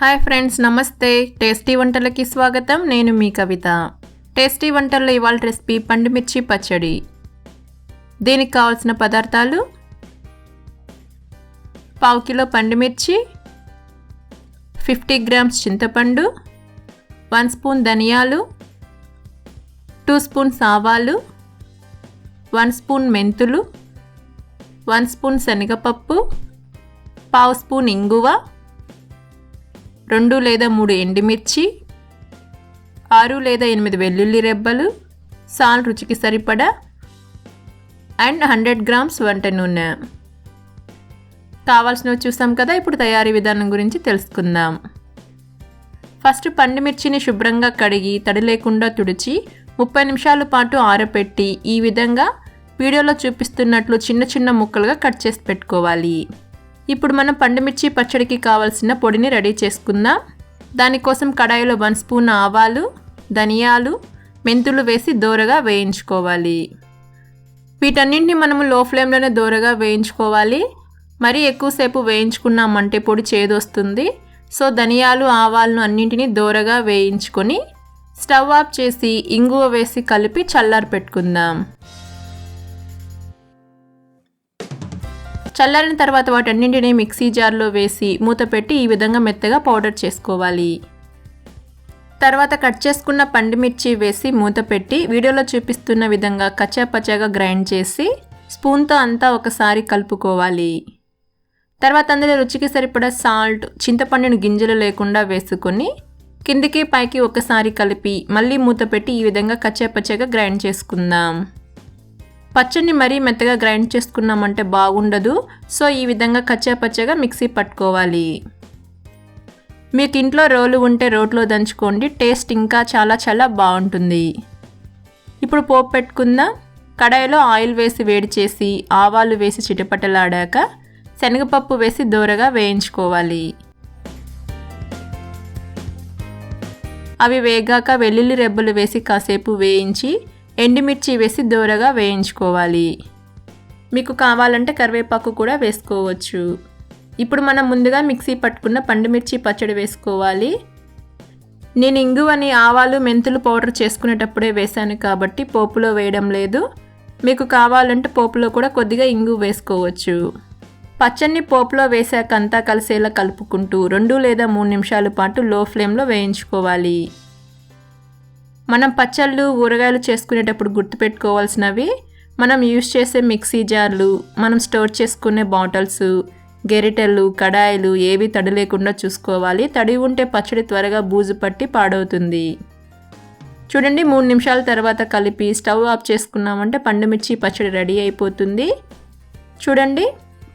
Hi friends, నమస్తే. Tasty వంటలకి స్వాగతం. నేను మీ కవిత. టేస్టీ వంటల్లో ఇవాళ రెసిపీ పండు మిర్చి పచ్చడి. దీనికి కావాల్సిన పదార్థాలు: 1/2 కిలో పండు మిర్చి, 50 గ్రామ్స్ చింతపండు, 1 స్పూన్ ధనియాలు, 2 స్పూన్స్ ఆవాలు, 1 స్పూన్ మెంతులు, 1 స్పూన్ శనగపప్పు, 1/2 స్పూన్ ఇంగువ, 2 లేదా 3 ఎండుమిర్చి, 6 లేదా 8 వెల్లుల్లి రెబ్బలు, సాల్ట్ రుచికి సరిపడా, అండ్ 100 గ్రామ్స్ వంట నూనె. కావాల్సినవి చూసాం కదా. ఇప్పుడు తయారీ విధానం గురించి తెలుసుకుందాం. ఫస్ట్ పండు మిర్చిని శుభ్రంగా కడిగి తడి లేకుండా తుడిచి 30 నిమిషాల పాటు ఆరబెట్టి ఈ విధంగా వీడియోలో చూపిస్తున్నట్లు చిన్న చిన్న ముక్కలుగా కట్ చేసి పెట్టుకోవాలి. ఇప్పుడు మనం పండు మిర్చి పచ్చడికి కావాల్సిన పొడిని రెడీ చేసుకుందాం. దానికోసం కడాయిలో 1 స్పూన్ ఆవాలు, ధనియాలు, మెంతులు వేసి దోరగా వేయించుకోవాలి. వీటన్నింటిని మనము లో ఫ్లేమ్లోనే దోరగా వేయించుకోవాలి. మరీ ఎక్కువసేపు వేయించుకున్నామంటే పొడి చేదొస్తుంది. సో ధనియాలు, ఆవాలను అన్నింటినీ దోరగా వేయించుకొని స్టవ్ ఆఫ్ చేసి ఇంగువ వేసి కలిపి చల్లారి పెట్టుకుందాం. చల్లారిన తర్వాత వాటన్నింటినీ మిక్సీ జార్లో వేసి మూత పెట్టి ఈ విధంగా మెత్తగా పౌడర్ చేసుకోవాలి. తర్వాత కట్ చేసుకున్న పండు మిర్చి వేసి మూత పెట్టి వీడియోలో చూపిస్తున్న విధంగా కచ్చాపచ్చాగా గ్రైండ్ చేసి స్పూన్తో అంతా ఒకసారి కలుపుకోవాలి. తర్వాత అందులో రుచికి సరిపడా సాల్ట్, చింతపండుని గింజలు లేకుండా వేసుకొని కిందికి పైకి ఒకసారి కలిపి మళ్ళీ మూత పెట్టి ఈ విధంగా కచ్చాపచ్చాగా గ్రైండ్ చేసుకుందాం. పచ్చడిని మరీ మెత్తగా గ్రైండ్ చేసుకున్నామంటే బాగుండదు. సో ఈ విధంగా కచ్చాపచ్చాగా మిక్సీ పట్టుకోవాలి. మీకు ఇంట్లో రోలు ఉంటే రోట్లో దంచుకోండి. టేస్ట్ ఇంకా చాలా బాగుంటుంది. ఇప్పుడు పోపు పెట్టుకుందాం. కడాయిలో ఆయిల్ వేసి వేడి చేసి ఆవాలు వేసి చిటపటలాడాక శనగపప్పు వేసి దోరగా వేయించుకోవాలి. అవి వేగాక వెల్లుల్లి రెబ్బలు వేసి కాసేపు వేయించి ఎండుమిర్చి వేసి దోరగా వేయించుకోవాలి. మీకు కావాలంటే కరివేపాకు కూడా వేసుకోవచ్చు. ఇప్పుడు మనం ముందుగా మిక్సీ పట్టుకున్న పండు మిర్చి పచ్చడి వేసుకోవాలి. నేను ఇంగువని ఆవాలు, మెంతులు పౌడర్ చేసుకునేటప్పుడే వేశాను కాబట్టి పోపులో వేయడం లేదు. మీకు కావాలంటే పోపులో కూడా కొద్దిగా ఇంగు వేసుకోవచ్చు. పచ్చడిని పోపులో వేసాక అంతా కలిసేలా కలుపుకుంటూ 2 లేదా 3 నిమిషాల పాటు లో ఫ్లేమ్లో వేయించుకోవాలి. మనం పచ్చళ్ళు, ఊరగాయలు చేసుకునేటప్పుడు గుర్తుపెట్టుకోవాల్సినవి: మనం యూజ్ చేసే మిక్సీ జార్లు, మనం స్టోర్ చేసుకునే బాటిల్స్, గెరిటెలు, కడాయిలు ఏవి తడి లేకుండా చూసుకోవాలి. తడి ఉంటే పచ్చడి త్వరగా బూజు పట్టి పాడవుతుంది. చూడండి, 3 నిమిషాల తర్వాత కలిపి స్టవ్ ఆఫ్ చేసుకున్నామంటే పండు మిర్చి పచ్చడి రెడీ అయిపోతుంది. చూడండి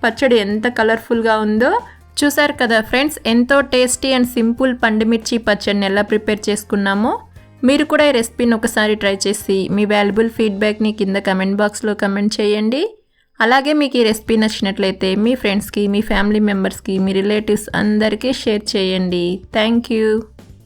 పచ్చడి ఎంత కలర్ఫుల్గా ఉందో. చూసారు కదా ఫ్రెండ్స్, ఎంతో టేస్టీ అండ్ సింపుల్ పండు మిర్చి పచ్చడిని ఎలా ప్రిపేర్ చేసుకున్నామో. మీరు కూడా ఈ రెసిపీని ఒకసారి ట్రై చేసి మీ వాల్యుబుల్ ఫీడ్బ్యాక్ని కింద కమెంట్ బాక్స్లో కమెంట్ చేయండి. అలాగే మీకు ఈ రెసిపీ నచ్చినట్లయితే మీ ఫ్రెండ్స్కి, మీ ఫ్యామిలీ మెంబర్స్కి, మీ రిలేటివ్స్ అందరికీ షేర్ చేయండి. Thank you.